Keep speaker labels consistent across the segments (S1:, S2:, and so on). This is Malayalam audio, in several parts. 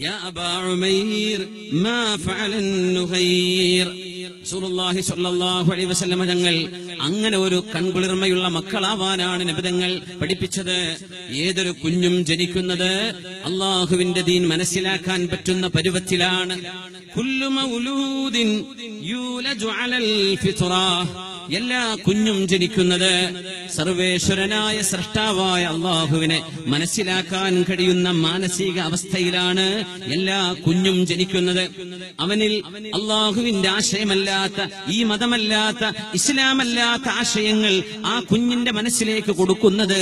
S1: യാ അബാ ഉമൈർ മാ ഫഅലൻ നുഗൈർ. റസൂലുള്ളാഹി സ്വല്ലല്ലാഹു അലൈഹി വസല്ലം തങ്ങൾ അങ്ങനെ ഒരു കൺകുളിർമയുള്ള മക്കളാവാനാണ് നബി തങ്ങൾ പഠിപ്പിച്ചത്. ഏതൊരു കുഞ്ഞും ജനിക്കുന്നത് അല്ലാഹുവിന്റെ ദീൻ മനസ്സിലാക്കാൻ പറ്റുന്ന പരുവത്തിലാണ്. കുല്ലു മൗലൂദിൻ യൂലജു അലൽ ഫിത്ര. എല്ലാ കുഞ്ഞും ജനിക്കുന്നത് സർവേശ്വരനായ സൃഷ്ടാവായ അല്ലാഹുവിനെ മനസ്സിലാക്കാൻ കഴിയുന്ന മാനസിക അവസ്ഥയിലാണ് എല്ലാ കുഞ്ഞും ജനിക്കുന്നത്. അവനിൽ അല്ലാഹുവിന്റെ ആശയമല്ലാത്ത, ഈ മതമല്ലാത്ത, ഇസ്ലാമല്ലാത്ത ആശയങ്ങൾ ആ കുഞ്ഞിന്റെ മനസ്സിലേക്ക് കൊടുക്കുന്നത്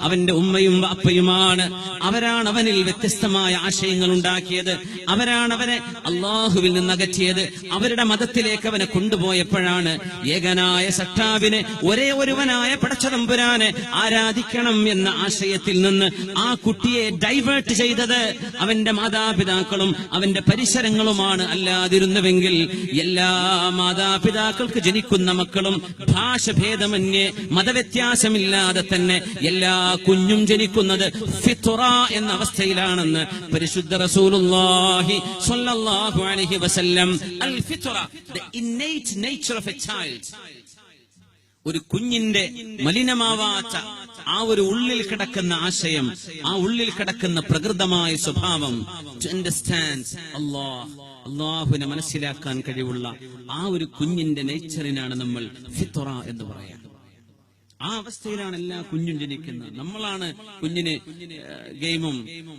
S1: അവന്റെ ഉമ്മയും അപ്പയുമാണ്. അവരാണ് അവനിൽ വ്യത്യസ്തമായ ആശയങ്ങൾ ഉണ്ടാക്കിയത്. അവരാണ് അവനെ അല്ലാഹുവിൽ നിന്ന് അകറ്റിയത്. അവരുടെ മതത്തിലേക്ക് അവനെ കൊണ്ടുപോയപ്പോഴാണ് ഏകനായ സൃഷ്ടാവിനെ, ഒരേ ഒരുവനായ പടച്ചതമ്പുരാനെ ആരാധിക്കണം എന്ന ആശയത്തിൽ നിന്ന് ആ കുട്ടിയെ ഡൈവേർട്ട് ചെയ്തത് അവന്റെ മാതാപിതാക്കളും അവന്റെ പരിസരങ്ങളുമാണ്. അല്ലാതിരുന്നുവെങ്കിൽ എല്ലാ മാതാപിതാക്കൾക്ക് ജനിക്കുന്ന മക്കളും ഭാഷഭേദമന്യേ മതവ്യത്യാസമില്ലാതെ തന്നെ എല്ലാ കുഞ്ഞും ജനിക്കുന്നത് ഫിത്ര എന്ന അവസ്ഥയിലാണെന്ന് പരിശുദ്ധ റസൂലുള്ളാഹി സ്വല്ലല്ലാഹു അലൈഹി വസല്ലം. അൽ ഫിത്ര, the innate nature of a child. ഒരു കുഞ്ഞിന്റെ മലിനമാവാത്ത ആ ഒരു ഉള്ളിൽ കിടക്കുന്ന ആശയം, ആ ഉള്ളിൽ കിടക്കുന്ന പ്രകൃതമായ സ്വഭാവം, to understand അല്ലാഹുവിനെ മനസ്സിലാക്കാൻ കഴിവുള്ള ആ ഒരു കുഞ്ഞിന്റെ നേച്ചറിനാണ് നമ്മൾ ഫിത്ര എന്ന് പറയാം. ആ അവസ്ഥയിലാണ് എല്ലാ കുഞ്ഞും ജനിക്കുന്നത്. നമ്മളാണ് കുഞ്ഞിന് ഗെയിമും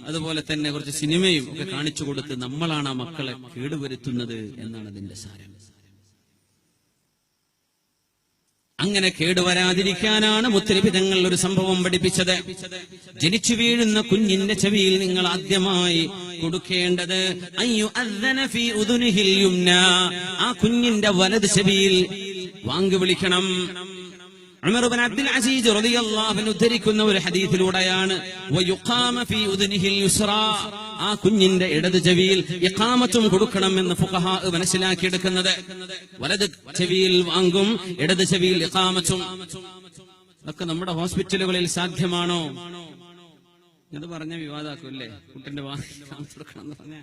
S1: അതുപോലെ തന്നെ കുറച്ച് സിനിമയും ഒക്കെ കാണിച്ചു കൊടുത്ത് നമ്മളാണ് ആ മക്കളെ കേടുവരുത്തുന്നത് എന്നാണ് അതിന്റെ സാരം. അങ്ങനെ കേടുവരാതിരിക്കാനാണ് മുത്തനബി തങ്ങൾ ഒരു സംഭവം പഠിപ്പിച്ചത്. ജനിച്ചു വീഴുന്ന കുഞ്ഞിന്റെ ചെവിയിൽ നിങ്ങൾ ആദ്യമായി കൊടുക്കേണ്ടത് അയ്യുഅദ്ദന ഫീ ഉദുനിഹിൽ യുംന. ആ കുഞ്ഞിന്റെ വലത് ചെവിയിൽ വാങ്ക് വിളിക്കണം. ഉമർ ഇബ്നു അബ്ദുൽ അസീസ് റളിയല്ലാഹു അൻഹു ഉദ്ധരിക്കുന്ന ഒരു ഹദീസിലൂടെയാണ് വയുഖാമ ഫീ ഉദുനിഹിൽ യുസ്റാ. ആ കുഞ്ഞിന്റെ ഇടത് ചെവിയിൽ ഇഖാമത്തും കൊടുക്കണമെന്ന് ഫുഖഹാ മനസ്സിലാക്കിയെടുക്കുന്നത്. വലത് ചെവിയിൽ വാങ്കും, ഇടത് ചെവിയിൽ ഇഖാമത്തും. അതൊക്കെ നമ്മുടെ ഹോസ്പിറ്റലുകളിൽ സാധ്യമാണോ എന്ന് പറഞ്ഞ വിവാദമാക്കും അല്ലേ? കുട്ടിന്റെ ഇഖാമത്ത് കൊടുക്കണം എന്ന് പറഞ്ഞ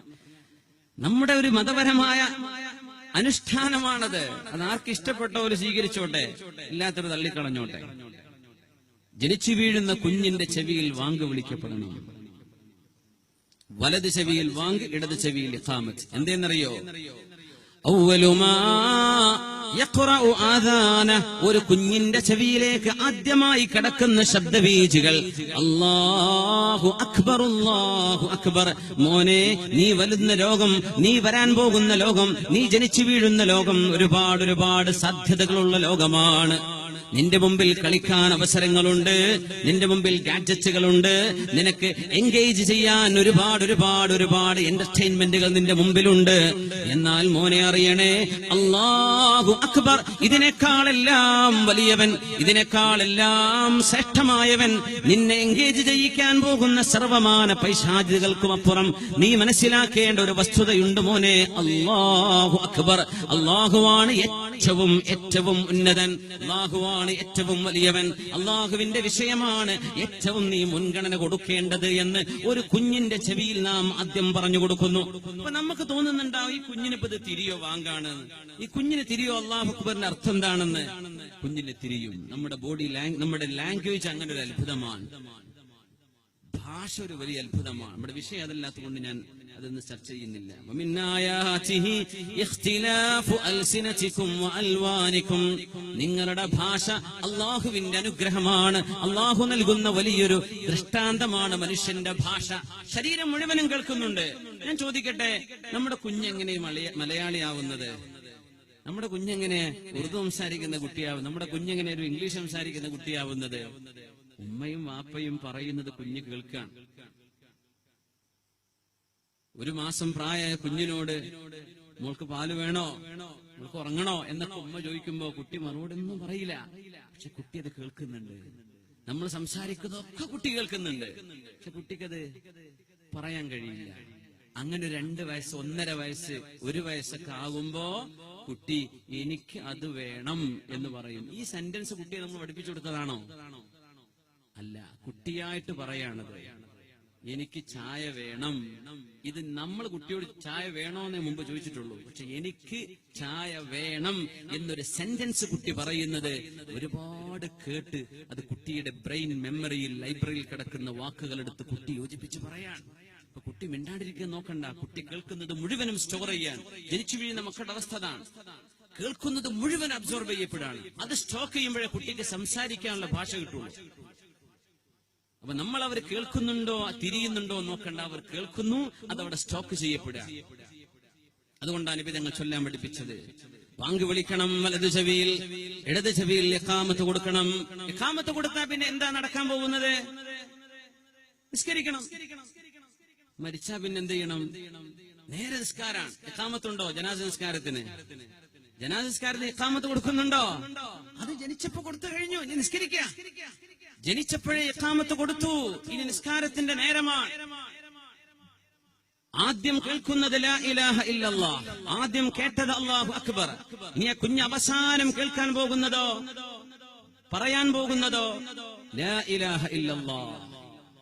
S1: നമ്മുടെ ഒരു മതപരമായ അനുഷ്ഠാനമാണത്. അത് ആർക്ക് ഇഷ്ടപ്പെട്ടവര് സ്വീകരിച്ചോട്ടെ, ഇല്ലാത്തൊരു തള്ളിക്കളഞ്ഞോട്ടെ. ജനിച്ചു വീഴുന്ന കുഞ്ഞിന്റെ ചെവിയിൽ വാങ്ക് വിളിക്കപ്പെടണം. വലത് ചെവിയിൽ വാങ്ക്, ഇടത് ചെവിയിൽ ഇഖാമത്ത്. എന്തെന്നറിയോ? ഒരു കുഞ്ഞിന്റെ ചെവിയിലേക്ക് ആദ്യമായി കടക്കുന്ന ശബ്ദബീജികൾ അല്ലാഹു അക്ബർ, അല്ലാഹു അക്ബർ. മോനെ, നീ വരുന്ന ലോകം, നീ വരാൻ പോകുന്ന ലോകം, നീ ജനിച്ചു വീഴുന്ന ലോകം ഒരുപാട് സാധ്യതകളുള്ള ലോകമാണ്. നിന്റെ മുമ്പിൽ കളിക്കാൻ അവസരങ്ങളുണ്ട്, നിന്റെ മുമ്പിൽ ഗാഡ്ജറ്റുകളുണ്ട്, നിനക്ക് എൻഗേജ് ചെയ്യാൻ ഒരുപാട് എന്റർടൈൻമെന്റുകൾ നിന്റെ മുമ്പിലുണ്ട്. എന്നാൽ മോനെ അറിയണേ, അല്ലാഹു അക്ബർ, ഇതിനേക്കാളെല്ലാം വലിയവൻ, ഇതിനേക്കാളെല്ലാം ശ്രേഷ്ഠമായവൻ, നിന്നെ എൻഗേജ് ചെയ്യിക്കാൻ പോകുന്ന സർവമാന പൈശാചികൾക്കും അപ്പുറം നീ മനസ്സിലാക്കേണ്ട ഒരു വസ്തുതയുണ്ട് മോനെ. അല്ലാഹു അക്ബർ. അല്ലാഹുവാണ് ഏറ്റവും ഉന്നതൻ, അല്ലാഹുവാണ് ഏറ്റവും വലിയവൻ, അല്ലാഹുവിന്റെ വിഷയമാണ് ഏറ്റവും നീ മുൻഗണന കൊടുക്കേണ്ടത് എന്ന് ഒരു കുഞ്ഞിന്റെ ചെവിയിൽ നാം ആദ്യം പറഞ്ഞു കൊടുക്കുന്നു. അപ്പൊ നമുക്ക് തോന്നുന്നുണ്ടാവും, ഈ കുഞ്ഞിനിപ്പോ ഇത് തിരിയോ വാങ്കാണ്, ഈ കുഞ്ഞിന് തിരിയോ അല്ലാഹു അക്ബറിന്റെ അർത്ഥം എന്താണെന്ന്. കുഞ്ഞിന് തിരിയും. നമ്മുടെ ലാംഗ്വേജ് അങ്ങനെ ഒരു അത്ഭുതമാണ്, ഭാഷ ഒരു വലിയ അത്ഭുതമാണ്. നമ്മുടെ വിഷയം അതല്ലാത്തതുകൊണ്ട് ഞാൻ അതൊന്നും ചർച്ച ചെയ്യുന്നില്ല. നിങ്ങളുടെ ഭാഷ അല്ലാഹുവിന്റെ അനുഗ്രഹമാണ്, അല്ലാഹു നൽകുന്ന വലിയൊരു ദൃഷ്ടാന്തമാണ് മനുഷ്യന്റെ ഭാഷ. ശരീരം മുഴുവനും കേൾക്കുന്നുണ്ട്. ഞാൻ ചോദിക്കട്ടെ, നമ്മുടെ കുഞ്ഞെങ്ങനെ മലയാളിയാവുന്നത്? നമ്മുടെ കുഞ്ഞെങ്ങനെ ഉറുദു സംസാരിക്കുന്ന കുട്ടിയാവും? നമ്മുടെ കുഞ്ഞെങ്ങനെ ഒരു ഇംഗ്ലീഷ് സംസാരിക്കുന്ന കുട്ടിയാവുന്നത്? ഉമ്മയും വാപ്പയും പറയുന്നത് കുഞ്ഞ് കേൾക്കാൻ. ഒരു മാസം പ്രായമായ കുഞ്ഞിനോട് മോൾക്ക് പാല് വേണോ, മോൾക്ക് ഉറങ്ങണോ എന്നൊക്കെ ഉമ്മ ചോദിക്കുമ്പോ കുട്ടി മറുപടി ഒന്നും പറയില്ല. പക്ഷെ കുട്ടി അത് കേൾക്കുന്നുണ്ട്. നമ്മൾ സംസാരിക്കുന്നതൊക്കെ കുട്ടി കേൾക്കുന്നുണ്ട്. പക്ഷെ കുട്ടിക്കത് പറയാൻ കഴിയില്ല. അങ്ങനെ 2 വയസ്സ്, 1.5 വയസ്സ്, 1 വയസ്സൊക്കെ ആകുമ്പോ കുട്ടി എനിക്ക് അത് വേണം എന്ന് പറയും. ഈ സെന്റൻസ് കുട്ടിയെ നമ്മൾ പഠിപ്പിച്ചു കൊടുത്തതാണോ? അല്ല, കുട്ടിയായിട്ട് പറയാണത്. എനിക്ക് ചായ വേണം. ഇത് നമ്മൾ കുട്ടിയോട് ചായ വേണോന്നേ മുമ്പ് ചോദിച്ചിട്ടുള്ളൂ. പക്ഷെ എനിക്ക് ചായ വേണം എന്നൊരു സെന്റൻസ് കുട്ടി പറയുന്നത് ഒരുപാട് കേട്ട് അത് കുട്ടിയുടെ ബ്രെയിൻ മെമ്മറിയിൽ ലൈബ്രറിയിൽ കിടക്കുന്ന വാക്കുകളെടുത്ത് കുട്ടി യോജിപ്പിച്ച് പറയാൻ. അപ്പൊ കുട്ടി മിണ്ടാണ്ടിരിക്കാൻ നോക്കണ്ട. കുട്ടി കേൾക്കുന്നത് മുഴുവനും സ്റ്റോർ ചെയ്യാൻ. ജനിച്ചു വീഴുന്ന മക്കളുടെ അവസ്ഥ അതാണ്. കേൾക്കുന്നത് മുഴുവൻ അബ്സോർബ് ചെയ്യപ്പെടാണ്. അത് സ്റ്റോക്ക് ചെയ്യുമ്പോഴേ കുട്ടിക്ക് സംസാരിക്കാനുള്ള ഭാഷ കിട്ടുള്ളൂ. അപ്പൊ നമ്മൾ അവർ കേൾക്കുന്നുണ്ടോ തിരിയുന്നുണ്ടോ നോക്കണ്ട. അവർ കേൾക്കുന്നു, അതവിടെ സ്റ്റോക്ക് ചെയ്യപ്പെടുക. അതുകൊണ്ടാണ് നിബിധങ്ങൾ ചൊല്ലാൻ പഠിപ്പിച്ചത്. ബാങ്ക് വിളിക്കണം വലതു ചെവിയിൽ, ഇടത് ചെവിയിൽ ഇഖാമത്ത് കൊടുക്കണം. ഇഖാമത്ത് കൊടുത്താൽ പിന്നെ എന്താ നടക്കാൻ പോകുന്നത്? നിസ്കരിക്കണം. മരിച്ചാ പിന്നെ എന്ത് ചെയ്യണം? നേരെ നിസ്കാരാണ്. ഇഖാമത്തുണ്ടോ ജനാസ നിസ്കാരത്തിന്? ജനാസ നിസ്കാരത്തിന് ഇഖാമത്ത് കൊടുക്കുന്നുണ്ടോ? അത് ജനിച്ചപ്പോ കൊടുത്തു കഴിഞ്ഞു. ഇനി നിസ്കരിക്കുക. ജനിച്ചപ്പോഴേ ഇഖാമത്ത് കൊടുത്തു. ഇനി നിസ്കാരത്തിന്റെ നേരമാണ്. ആദ്യം കേൾക്കുന്നത് ലാ ഇലാഹ ഇല്ലല്ലാഹ്, ആദ്യം കേട്ടത് അല്ലാഹു അക്ബർ. ഇനി ആ കുഞ്ഞ് അവസാനം കേൾക്കാൻ പോകുന്നതോ പറയാൻ പോകുന്നതോ ലാ ഇലാഹ ഇല്ലല്ലാഹ്.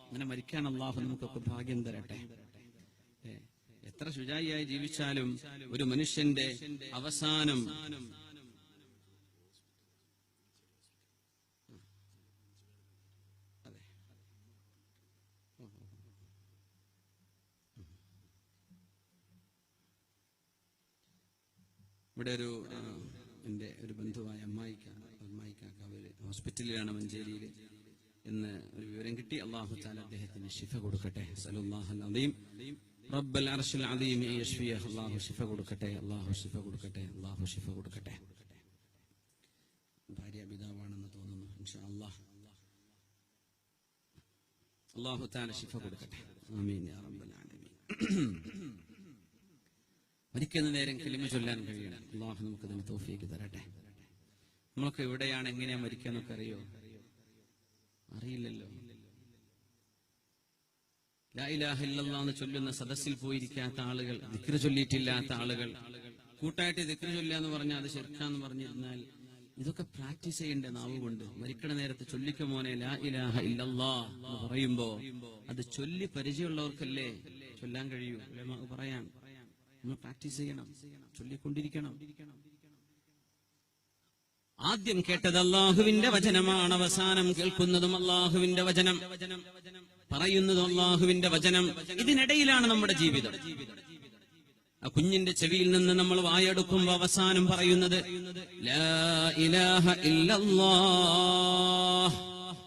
S1: അങ്ങനെ മരിക്കാൻ അല്ലാഹു നമുക്കൊക്കെ ഭാഗ്യം തരട്ടെ. എത്ര ശുചായിയായി ജീവിച്ചാലും ഒരു മനുഷ്യന്റെ അവസാനം ഇവിടെ എന്റെ ഒരു ബന്ധുവായ അമ്മായിക്കാക്ക അവര് ഹോസ്പിറ്റലിലാണ് മഞ്ചേരിയിൽ. ഇന്ന് ഒരു വിവരം കിട്ടി. അല്ലാഹു തആല അദ്ദേഹത്തിന് ശിഫ കൊടുക്കട്ടെ. സല്ലല്ലാഹു അലൈഹി റബ്ബൽ അർശിൽ അദീം യശ്ഫിയഹു. അല്ലാഹു ശിഫ കൊടുക്കട്ടെ, അല്ലാഹു ശിഫ കൊടുക്കട്ടെ, അല്ലാഹു ശിഫ കൊടുക്കട്ടെ. ഭാര്യ പിതാവാണെന്ന് തോന്നുന്നു. ഇൻഷാ അല്ലാഹ് അല്ലാഹു തആല ശിഫ കൊടുക്കട്ടെ. ആമീൻ യാ റബ്ബൽ ആലമീൻ. മരിക്കുന്ന നേരം കലിമ ചൊല്ലാൻ കഴിയണം. അല്ലാഹു നമുക്ക് അതിന് തൗഫീഖ് തരട്ടെ. നമ്മളൊക്കെ എവിടെയാണ്, എങ്ങനെയാ മരിക്കാന്നൊക്കെ അറിയോ? അറിയില്ലല്ലോ. ലാ ഇലാഹ ഇല്ലല്ലാഹ് എന്ന് ചൊല്ലുന്ന സദസ്സിൽ പോയിരിക്കാത്ത ആളുകൾ, ദിക്ർ ചൊല്ലിയിട്ടില്ലാത്ത ആളുകൾ, കൂട്ടായിട്ട് ദിക്ർ ചൊല്ലുക എന്ന് പറഞ്ഞാൽ അത് ശിർക്കാന്ന് പറഞ്ഞിരുന്നാൽ ഇതൊക്കെ പ്രാക്ടീസ് ചെയ്യേണ്ട നാവ് കൊണ്ട്. മരിക്കണ നേരത്ത് ചൊല്ലിക്ക മോനെ ലാ ഇലാഹ ഇല്ലല്ലാഹ് എന്ന് പറയുമ്പോ അത് ചൊല്ലി പരിചയമുള്ളവർക്കല്ലേ ചൊല്ലാൻ കഴിയൂ. പറയാൻ നമ്മൾ പ്രാക്ടീസ് ചെയ്യണം, ചൊല്ലിക്കൊണ്ടിരിക്കണം. ആദ്യം കേട്ടത് അല്ലാഹുവിന്റെ വചനമാണ്, അവസാനം കേൾക്കുന്നതും അല്ലാഹുവിന്റെ വചനം, പറയുന്നതും അല്ലാഹുവിന്റെ വചനം. ഇതിനിടയിലാണ് നമ്മുടെ ജീവിതം. ആ കുഞ്ഞിന്റെ ചെവിയിൽ നിന്ന് നമ്മൾ വായെടുക്കുമ്പോ അവസാനം പറയുന്നത് ലാ ഇലാഹ ഇല്ലല്ലാഹ്.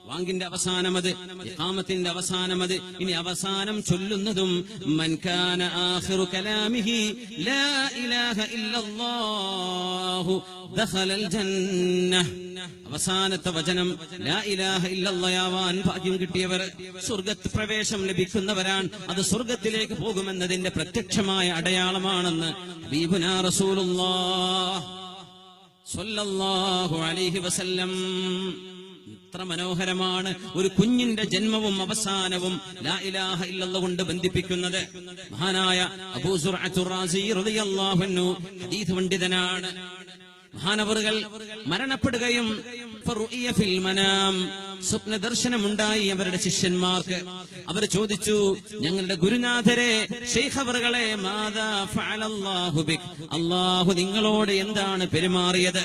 S1: വാങ്കിന്റെ അവസാനമത്, ഇഖാമത്തിന്റെ അവസാനമത്. ഇനി അവസാനം ചൊല്ലുന്നതും മൻ കാന ആഖിറു കലാമിഹി ലാ ഇലാഹ ഇല്ലല്ലാഹു ദഖലൽ ജന്നഹ്. അവസാനത്തെ വചനം ലാ ഇലാഹ ഇല്ലല്ലാഹ് ഭാഗ്യം കിട്ടിയവർ സ്വർഗ്ഗത്ത് പ്രവേശം ലഭിക്കുന്നവരാണ്. അത് സ്വർഗ്ഗത്തിലേക്ക് പോകുമെന്നതിന്റെ പ്രത്യക്ഷമായ അടയാളമാണെന്ന് ഹബീബുനാ റസൂലുള്ളാഹി സ്വല്ലല്ലാഹു അലൈഹി വസല്ലം. എത്ര മനോഹരമാണ് ഒരു കുഞ്ഞിന്റെ ജന്മവും അവസാനവും ലാ ഇലാഹ ഇല്ലല്ലാഹ് കൊണ്ട് ബന്ധിപ്പിക്കുന്നത്. മഹാനായ അബൂ സുർഅത്ത് റാസി റളിയല്ലാഹു അൻഹു ഹദീസ് പണ്ഡിതനാണ്. മഹാനവറുകൾ മരണപ്പെടുകയും സ്വപ്ന ദർശനമുണ്ടായി അവരുടെ ശിഷ്യന്മാർക്ക്. അവർ ചോദിച്ചു, ഞങ്ങളുടെ ഗുരുനാഥരെ, ശൈഖ് അവറുകളെ, മാദാ ഫഅലല്ലാഹു ബിക്, അല്ലാഹു നിങ്ങളോട് എന്താണ് പെരുമാറിയത്,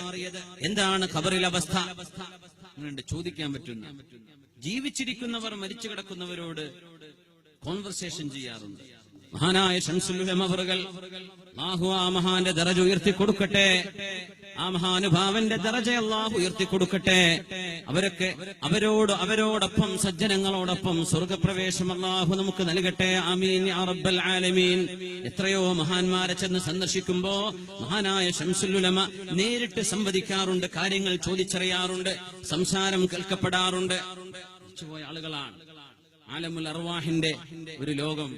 S1: എന്താണ് ഖബറിലെ അവസ്ഥ? അങ്ങനെ ചോദിക്കാൻ പറ്റുന്ന. ജീവിച്ചിരിക്കുന്നവർ മരിച്ചു കിടക്കുന്നവരോട് കോൺവെർസേഷൻ ചെയ്യാറുണ്ട്. മഹാനായ ശംസുൽ ഉലമ അവറുകൾ, അല്ലാഹു ആ മഹാന്റെ ദറജ ഉയർത്തി കൊടുക്കട്ടെ, ആ മഹാനുഭാവന്റെ ദറജ അല്ലാഹു ഉയർത്തി കൊടുക്കട്ടെ. അവരൊക്കെ അവരോടൊപ്പം സജ്ജനങ്ങളോടൊപ്പം സ്വർഗപ്രവേശം അല്ലാഹു നമുക്ക് നൽകട്ടെ. ആമീൻ യാ റബ്ബൽ ആലമീൻ. എത്രയോ മഹാന്മാരെ ചെന്ന് സന്ദർശിക്കുമ്പോ മഹാനായ ശംസുൽ ഉലമ നേരിട്ട് സംവദിക്കാറുണ്ട്, കാര്യങ്ങൾ ചോദിച്ചറിയാറുണ്ട്, സംസാരം കേൾക്കപ്പെടാറുണ്ട്. മരിച്ചുപോയ ആളുകളാണ്. ആലമുൽ അർവാഹിന്റെ ഒരു ലോകം.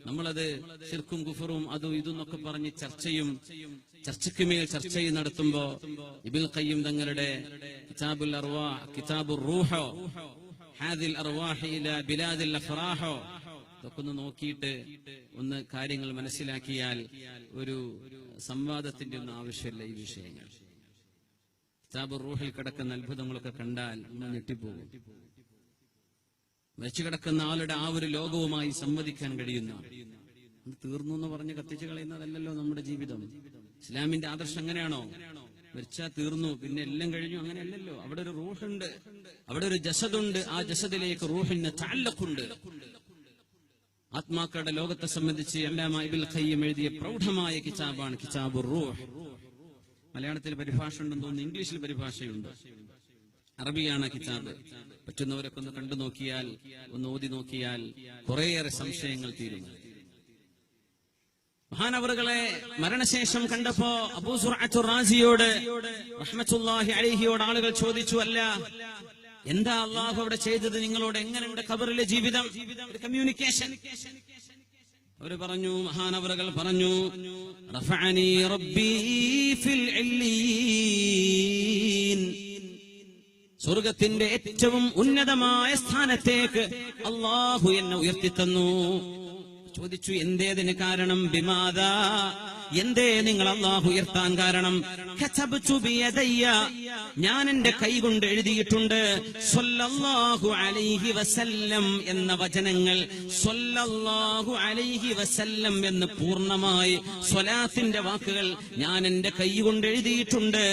S1: നമ്മളത് ശിർക്കും കുഫറും അതും ഇതെന്നൊക്കെ പറഞ്ഞ് ചർച്ചയ്ക്ക് മേൽ ചർച്ചയും നടത്തുമ്പോ ഇബ്നുൽ ഖയ്യിം തങ്ങളുടെ കിതാബുൽ അർവാഹ്, കിതാബുർ റൂഹ്, ഹാദിൽ അർവാഹി ഇലാ ബിലാദിൽ അഫ്റാഹ്, ഇതൊക്കെ ഒന്ന് നോക്കിയിട്ട് ഒന്ന് കാര്യങ്ങൾ മനസ്സിലാക്കിയാൽ ഒരു സംവാദത്തിന്റെ ഒന്നും ആവശ്യമില്ല. ഈ വിഷയങ്ങൾ കിതാബുർ റൂഹിൽ കിടക്കുന്ന അത്ഭുതങ്ങളൊക്കെ കണ്ടാൽ ഒന്ന് ഞെട്ടിപ്പോകും. മരിച്ചു കിടക്കുന്ന ആളുടെ ആ ഒരു ലോകവുമായി സംവദിക്കാൻ കഴിയുന്ന, തീർന്നു എന്ന് പറഞ്ഞ് കത്തിച്ചു കളയുന്നതല്ലല്ലോ നമ്മുടെ ജീവിതം. ഇസ്ലാമിന്റെ ആദർശം അങ്ങനെയാണോ? മരിച്ചാൽ തീർന്നു, പിന്നെ എല്ലാം കഴിഞ്ഞു? അങ്ങനെയല്ലല്ലോ. അവിടെ ഒരു റൂഹുണ്ട്, അവിടെ ഒരു ജസദുണ്ട്. ആ ജസദിലേക്ക് റൂഹിന് തഅല്ലുഖുണ്ട്. ആത്മാക്കളുടെ ലോകത്തെ സംബന്ധിച്ച് അല്ലാമ ഇബ്നുൽ ഖയ്യിം എഴുതിയ പ്രൗഢമായ കിതാബാണ് കിതാബുർ റൂഹ്. മലയാളത്തിൽ പരിഭാഷ ഉണ്ടെന്ന് തോന്നുന്നു, ഇംഗ്ലീഷിൽ പരിഭാഷയുണ്ട്, അറബിയാണ് കിതാബ്. പറ്റുന്നവരൊക്കെ ഒന്ന് കണ്ടു നോക്കിയാൽ, ഒന്ന് ഓതി നോക്കിയാൽ കുറേയേറെ സംശയങ്ങൾ തീരുന്നു. മഹാനവറുകളെ മരണശേഷം കണ്ടപ്പോ അബൂ സുർഅത്തു റാസിയോട് റഹ്മത്തുള്ളാഹി അലൈഹിയോട് ആളുകൾ ചോദിച്ചു, അല്ല എന്താ അള്ളാഹു അവിടെ ചെയ്തത് നിങ്ങളോട്? എങ്ങനെയുണ്ട് ഖബറിലെ ജീവിതം? ഒരു കമ്മ്യൂണിക്കേഷൻ. അവര് പറഞ്ഞു, മഹാനവറുകൾ പറഞ്ഞു, റഫഅനി റബ്ബി ഫിൽ ഇല്ലീൻ, സ്വർഗത്തിന്റെ ഏറ്റവും ഉന്നതമായ സ്ഥാനത്തേക്ക് അള്ളാഹു എന്നെ ഉയർത്തിത്തന്നു. ചോദിച്ചു, എന്തേതിന് കാരണം? ബിമാദാ, എന്തേ നിങ്ങൾ അള്ളാഹു ഉയർത്താൻ കാരണം? കതബ്തു ബിയദയ്യ, ഞാൻ എന്റെ കൈ കൊണ്ട് എഴുതിയിട്ടുണ്ട് സ്വല്ലല്ലാഹു അലൈഹി വസല്ലം എന്ന വചനങ്ങൾ. സ്വല്ലല്ലാഹു അലൈഹി വസല്ലം എന്ന് പൂർണ്ണമായി സ്വലാത്തിന്റെ വാക്കുകൾ ഞാൻ എന്റെ കൈ കൊണ്ട് എഴുതിയിട്ടുണ്ട്.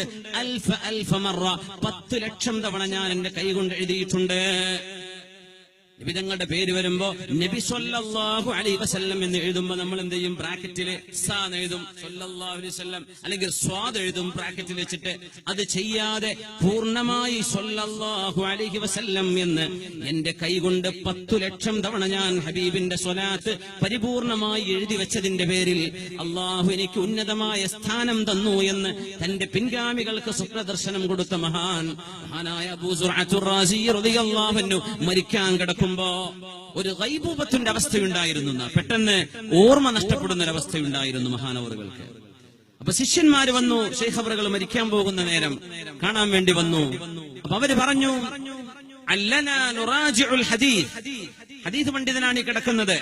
S1: അൽഫ മറ, 10 ലക്ഷം തവണ ഞാൻ എന്റെ കൈ കൊണ്ട് എഴുതിയിട്ടുണ്ട്. നബിതങ്ങളുടെ പേര് വരുമ്പോ നബി സ്വല്ലല്ലാഹു അലൈഹി വസല്ലം എന്ന് എഴുതുമ്പോ നമ്മൾ എന്ത് ചെയ്യും? ബ്രാക്കറ്റില് സ എഴുതും, സ്വല്ലല്ലാഹു അലൈഹി വസല്ലം, അല്ലെങ്കിൽ സ്വാദ് എഴുതും ബ്രാക്കറ്റിൽ വെച്ചിട്ട്. അത് ചെയ്യാതെ പൂർണ്ണമായി സ്വല്ലല്ലാഹു അലൈഹി വസല്ലം എന്ന് എന്റെ കൈകൊണ്ട് 10 ലക്ഷം തവണ ഞാൻ ഹബീബിന്റെ സ്വലാത്ത് പരിപൂർണമായി എഴുതി വെച്ചതിന്റെ പേരിൽ അള്ളാഹു എനിക്ക് ഉന്നതമായ സ്ഥാനം തന്നു എന്ന് തന്റെ പിൻഗാമികൾക്ക് സ്വപ്നദർശനം കൊടുത്ത മഹാനായ അബൂ സുർഅത്തു റാസി റളിയല്ലാഹു അൻഹു മരിക്കാൻ കിടക്കുമ്പോ ഒരു ഗൈബൂബത്തിന്റെ അവസ്ഥയുണ്ടായിരുന്നു. പെട്ടെന്ന് ഓർമ്മ നഷ്ടപ്പെടുന്ന ഒരവസ്ഥയുണ്ടായിരുന്നു മഹാനവറുകൾക്ക്. അപ്പൊ ശിഷ്യന്മാര് വന്നു, ശൈഖ് അവറുകൾ മരിക്കാൻ പോകുന്ന നേരം കാണാൻ വേണ്ടി വന്നു. അപ്പൊ അവര് പറഞ്ഞു, അല്ലനാ നുറാജിഉൽ ഹദീസ്, ഹദീസ് പണ്ഡിതനാണ് ഈ കിടക്കുന്നത്.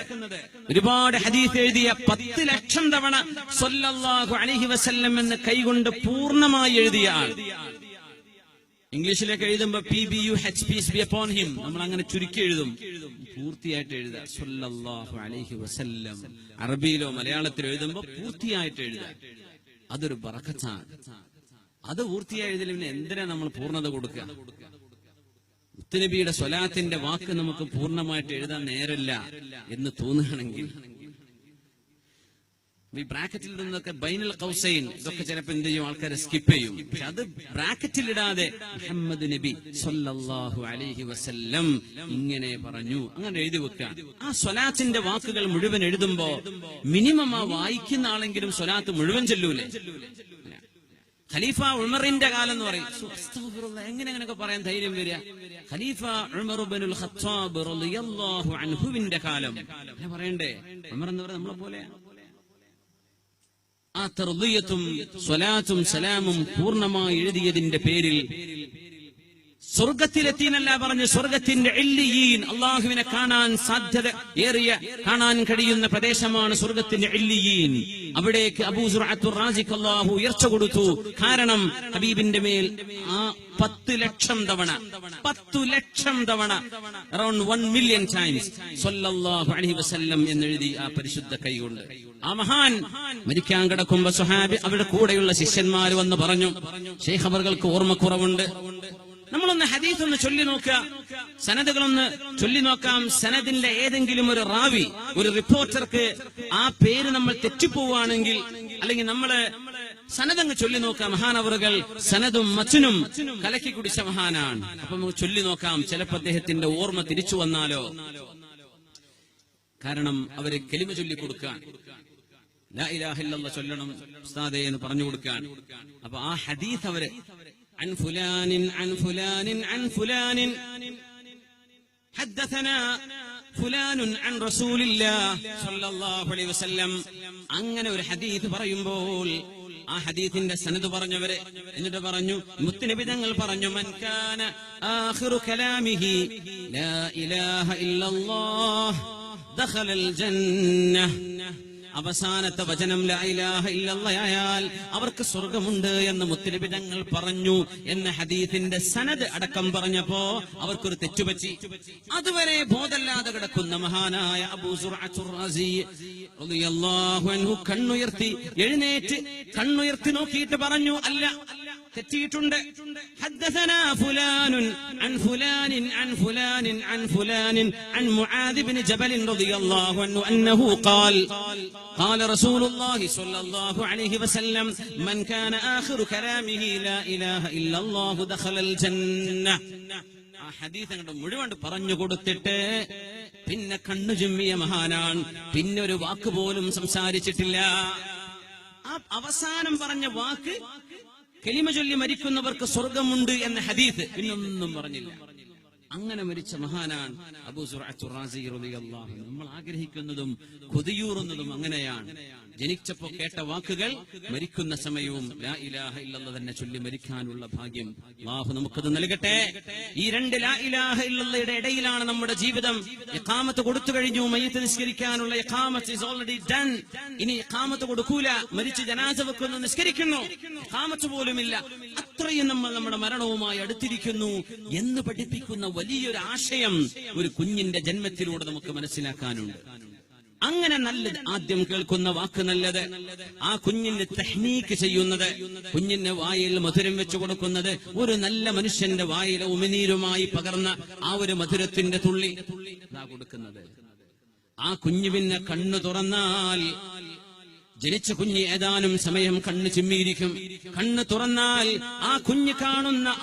S1: ഒരുപാട് ഹദീസ് എഴുതിയ 10 ലക്ഷം തവണ സ്വല്ലല്ലാഹു അലൈഹി വസല്ലം എന്ന് കൈകൊണ്ട് പൂർണ്ണമായി എഴുതിയ ആൾ. ഇംഗ്ലീഷിലേക്ക് എഴുതുമ്പോ PBUH, peace be upon him, നമ്മൾ അങ്ങനെ ചുരുക്കി എഴുതും. പൂർത്തിയായിട്ട് എഴുതുക സ്വല്ലല്ലാഹു അലൈഹി വസല്ലം. അറബിയിലോ മലയാളത്തിലോ എഴുതുമ്പോ പൂർത്തിയായിട്ട് എഴുതുക. അതൊരു ബറക്കത്താണ്. അത് പൂർത്തിയായി എഴുതില്ല, പിന്നെ എന്തിനാ നമ്മൾ പൂർണ്ണത കൊടുക്കുക? മുത്തുനബിയുടെ സ്വലാത്തിന്റെ വാക്ക് നമുക്ക് പൂർണ്ണമായിട്ട് എഴുതാൻ നേരല്ല എന്ന് തോന്നുകയാണെങ്കിൽ ഈ ബ്രാക്കറ്റിൽ നിന്നൊക്കെ ബൈനൽ ഖൗസൈൻ ഇതൊക്കെ ചിലപ്പോൾ എന്ത് ചെയ്യും? ആൾക്കാരെ സ്കിപ്പ് ചെയ്യും. പക്ഷെ അത് ബ്രാക്കറ്റിൽ ഇടാതെ മുഹമ്മദ് നബി സ്വല്ലല്ലാഹു അലൈഹി വസല്ലം ഇങ്ങനെ പറഞ്ഞു, അങ്ങനെ എഴുതി വെക്കുക. ആ സ്വലാത്തിന്റെ വാക്കുകൾ മുഴുവൻ എഴുതുമ്പോ മിനിമം ആ വായിക്കുന്ന ആളെങ്കിലും സ്വലാത്ത് മുഴുവൻ ചൊല്ലൂലേ? ഖലീഫ ഉമറിന്റെ കാലം എന്ന് പറയും. എങ്ങനെ അങ്ങനെയൊക്കെ പറയാൻ ധൈര്യം വരിക? ഖലീഫ ഉമർ ഇബ്നുൽ ഖത്താബ് റളിയല്ലാഹു അൻഹുവിന്റെ കാലം പറയണ്ടേ? ഉമർ എന്ന് പറയുന്നത് നമ്മളെ പോലെ ആ തർദിയത്തും സ്വലാത്തും സലാമും പൂർണ്ണമായി എഴുതിയതിന്റെ പേരിൽ സ്വർഗത്തിലെത്തിയെന്നല്ല പറഞ്ഞു, സ്വർഗത്തിന്റെ ഇല്ലിയീൻ, അള്ളാഹുവിനെ കാണാൻ സാധ്യത ഏറിയ, കാണാൻ കഴിയുന്ന പ്രദേശമാണ് സ്വർഗത്തിന്റെ ഇല്ലിയീൻ. അവിടേക്ക് അബൂ സുർഅത്തു റാസിക്ക് അള്ളാഹു ഉയർച്ച കൊടുത്തു. കാരണം ഹബീബിന്റെ മേൽ ആ 10 ലക്ഷം തവണ, 10 ലക്ഷം തവണ, അറൌണ്ട് 1 മില്യൺ ടൈംസ് സ്വല്ലല്ലാഹു അലൈഹി വസല്ലം എന്നെഴുതി ആ പരിശുദ്ധ കൈകൊണ്ട്. ആ മഹാൻ മരിക്കാൻ കിടക്കുമ്പോ സ്വഹാബി അവിടെ കൂടെയുള്ള ശിഷ്യന്മാർ വന്ന് പറഞ്ഞു, ശൈഖ് അവർക്ക് ഓർമ്മക്കുറവുണ്ട്, നമ്മളൊന്ന് ഹദീസ് ഒന്ന് ചൊല്ലി നോക്കുക, സനദുകളൊന്ന് ചൊല്ലി നോക്കാം. സനദിന്റെ ഏതെങ്കിലും ഒരു റാവി, ഒരു റിപ്പോർട്ടർക്ക് ആ പേര് നമ്മൾ തെറ്റിപ്പോവുകയാണെങ്കിൽ, അല്ലെങ്കിൽ നമ്മള് സനദങ്ങ് ചൊല്ലി നോക്കാം. മഹാനവറുകൾ സനദും മച്ചനും കലക്കി കുടിച്ച മഹാനാണ്. അപ്പൊ നമുക്ക് ചൊല്ലി നോക്കാം, ചിലപ്പോ അദ്ദേഹത്തിന്റെ ഓർമ്മ തിരിച്ചു വന്നാലോ. കാരണം അവര് കലിമ ചൊല്ലി കൊടുക്കാൻ, ലാ ഇലാഹ ഇല്ലല്ലാഹ് ചൊല്ലണം ഉസ്താദേ എന്ന് പറഞ്ഞു കൊടുക്കാൻ. അപ്പൊ ആ ഹദീസ് അവര് عن فلان عن فلان عن فلان حدثنا فلان عن رسول الله صلى الله عليه وسلم. അങ്ങനെ ഒരു ഹദീസ് പറയുമ്പോൾ ആ ഹദീസിന്റെ സനദ് പറഞ്ഞവരെ എന്നിട്ട് പറഞ്ഞു, മുത്തുനബി തങ്ങൾ പറഞ്ഞു, മൻ കാന ആഖിറു കലാമിഹി ലാ ഇലാഹ ഇല്ലല്ലാഹ് ദഖലൽ ജന്നഹ്. അവസാനത്തെ വചനം ലാ ഇലാഹ ഇല്ലല്ലാഹ് ആയാൽ അവർക്ക് സ്വർഗമുണ്ട് എന്ന് മുത്തനബി തങ്ങൾ പറഞ്ഞു എന്ന ഹദീസിന്റെ സനദ് അടക്കം പറഞ്ഞപ്പോ അവർക്കൊരു തെറ്റുപറ്റി. അതുവരെ ബോധല്ലാതെ കിടക്കുന്ന മഹാനായ അബൂ സുർഅത്തുർ റാസി റളിയല്ലാഹു അൻഹു കണ്ണുയർത്തി എഴുന്നേറ്റ് കണ്ണുയർത്തി നോക്കിയിട്ട് പറഞ്ഞു, അല്ല, തെറ്റിയിട്ടുണ്ട്. ഹദ്ദസനാ ഫുലാനുൻ അൻ ഫുലാനിൻ അൻ ഫുലാനിൻ അൻ ഫുലാനിൻ അൻ മുആദ് ബിൻ ജബൽ റളിയല്ലാഹു അൻഹു അന്നഹു ഖാൽ ഖാല റസൂലുള്ളാഹി സ്വല്ലല്ലാഹു അലൈഹി വസല്ലം മൻ കാന ആഖിറു കലാമിഹി ലാ ഇലാഹ ഇല്ലല്ലാഹു ദഖലൽ ജന്ന. ആ ഹദീസ് അങ്ങോട്ട് മുഴുവൻ പറഞ്ഞു കൊടുത്തിട്ട് പിന്നെ കണ്ണു ചിമ്മിയ മഹാനാണ്. പിന്നെ ഒരു വാക്ക് പോലും സംസാരിച്ചിട്ടില്ല. ആ അവസാനം പറഞ്ഞ വാക്ക് കലിമ ചൊല്ലി മരിക്കുന്നവർക്ക് സ്വർഗമുണ്ട് എന്ന ഹദീസ് പിന്നൊന്നും പറഞ്ഞില്ല. അങ്ങനെ മരിച്ച മഹാനാണ് അബൂ സുർഅത്തുർ റാസി റളിയല്ലാഹു അൻഹു. നമ്മൾ ആഗ്രഹിക്കുന്നതും കൊതിയൂറുന്നതും അങ്ങനെയാണ്. ജനിച്ചപ്പോ കേട്ട വാക്കുകൾ മരിക്കുന്ന സമയവും ലാ ഇലാഹ ഇല്ലല്ലാഹ് തന്നെ ചൊല്ലി മരിക്കാനുള്ള ഭാഗ്യം അല്ലാഹു നമുക്കത് നൽകട്ടെ. ഈ രണ്ട് ലാ ഇലാഹ ഇല്ലല്ലാഹയുടെ ഇടയിലാണ് നമ്മുടെ ജീവിതം. ഇഖാമത്ത് കൊടുത്തു കഴിഞ്ഞു, മയ്യിത്ത് നിസ്കരിക്കാനുള്ള ഇഖാമത്ത് ഈസ് ഓൾറെഡി ഡൺ. ഇനി ഇഖാമത്ത് കൊടുക്കൂല, മരിച്ച് ജനാസ വെക്കുന്നു, നിസ്കരിക്കുന്നു, ഇഖാമത്ത് പോലുമില്ല. അത്രയും നമ്മൾ നമ്മുടെ മരണവുമായി അടുത്തിരിക്കുന്നു എന്ന് പഠിപ്പിക്കുന്ന വലിയൊരു ആശയം ഒരു കുഞ്ഞിന്റെ ജന്മത്തിലൂടെ നമുക്ക് മനസ്സിലാക്കാനുണ്ട്. അങ്ങനെ നല്ലത് ആദ്യം കേൾക്കുന്ന വാക്ക് നല്ലത്, ആ കുഞ്ഞിന് തഹ്നീക്ക് ചെയ്യുന്നത്, കുഞ്ഞിന്റെ വായിൽ മധുരം വെച്ചു കൊടുക്കുന്നത്, ഒരു നല്ല മനുഷ്യന്റെ വായിലെ ഉമിനീരുമായി പകർന്ന ആ ഒരു മധുരത്തിന്റെ തുള്ളി കൊടുക്കുന്നത്. ആ കുഞ്ഞു പിന്നെ കണ്ണു തുറന്നാൽ, ജനിച്ച കുഞ്ഞ് ഏതാനും സമയം കണ്ണ് ചിമ്മിയിരിക്കും. കണ്ണ് തുറന്നാൽ ആ കുഞ്ഞ്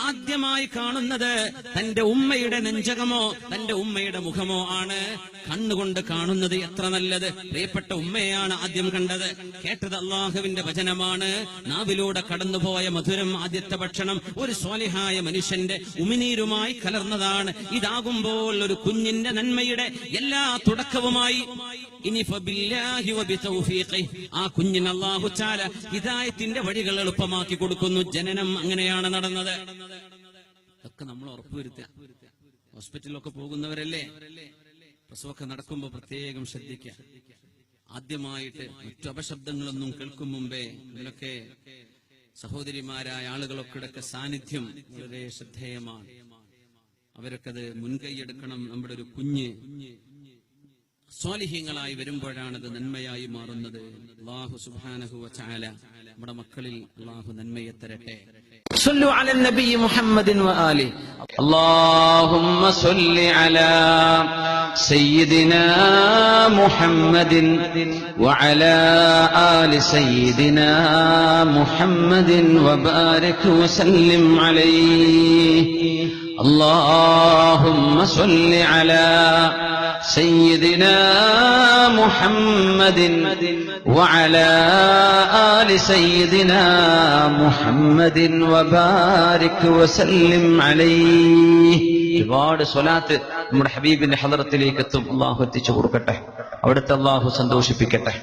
S1: ആദ്യമായി കാണുന്നത് തന്റെ ഉമ്മയുടെ നെഞ്ചകമോ തന്റെ ഉമ്മയുടെ മുഖമോ ആണ്. കണ്ണുകൊണ്ട് കാണുന്നത് എത്ര നല്ലത്! പ്രിയപ്പെട്ട ഉമ്മയാണ് ആദ്യം കണ്ടത്, കേട്ടത് അള്ളാഹുവിന്റെ വചനമാണ്, നാവിലൂടെ കടന്നുപോയ മധുരം, ആദ്യത്തെ ഭക്ഷണം ഒരു സ്വാലിഹായ മനുഷ്യന്റെ ഉമിനീരുമായി കലർന്നതാണ്. ഇതാകുമ്പോൾ ഒരു കുഞ്ഞിന്റെ നന്മയുടെ എല്ലാ തുടക്കവുമായി ഇനി ഫബില്ലാഹി വബിതൗഫീഖി ആ കുഞ്ഞിന് അല്ലാഹു തആല ഹിദായത്തിന്റെ വഴികൾ എളുപ്പമാക്കി കൊടുക്കുന്നു. ജനനം അങ്ങനെയാണ് നടന്നത്. ഒക്കെ നമ്മൾ ഉറപ്പുവരുത്തുക. ഹോസ്പിറ്റലിലൊക്കെ പോകുന്നവരല്ലേ, പ്രസവമൊക്കെ നടക്കുമ്പോൾ പ്രത്യേകം ശ്രദ്ധിക്കുക. ആദ്യമായിട്ട് മറ്റു അപശബ്ദങ്ങളൊന്നും കേൾക്കും മുമ്പേ ഇതിലൊക്കെ സഹോദരിമാരായ ആളുകളൊക്കെ സാന്നിധ്യം വളരെ ശ്രദ്ധേയമാണ്. അവരൊക്കെ അത് മുൻകൈയെടുക്കണം. നമ്മുടെ ഒരു കുഞ്ഞ് സ്വാലിഹീങ്ങളായി വരുമ്പോഴാണത് നന്മയായി മാറുന്നത്. അല്ലാഹു സുബ്ഹാനഹു വ തആല നമ്മുടെ മക്കളിൽ അല്ലാഹു നന്മയെ തരട്ടെ.
S2: صلوا على النبي محمد وآله. اللهم صل على سيدنا محمد وعلى آل سيدنا محمد وبارك وسلم عليه. اللهم صل على سيدنا محمد وعلى آل سيدنا محمد وبارك وسلم عليه. ഒരുപാട് സ്വലാത്ത് നമ്മുടെ ഹബീബിന്റെ ഹദറത്തിലേക്ക് എത്തും. അല്ലാഹു എത്തിച്ചു കൊടുക്കട്ടെ, അവിടുത്തെ അല്ലാഹു സന്തോഷിപ്പിക്കട്ടെ.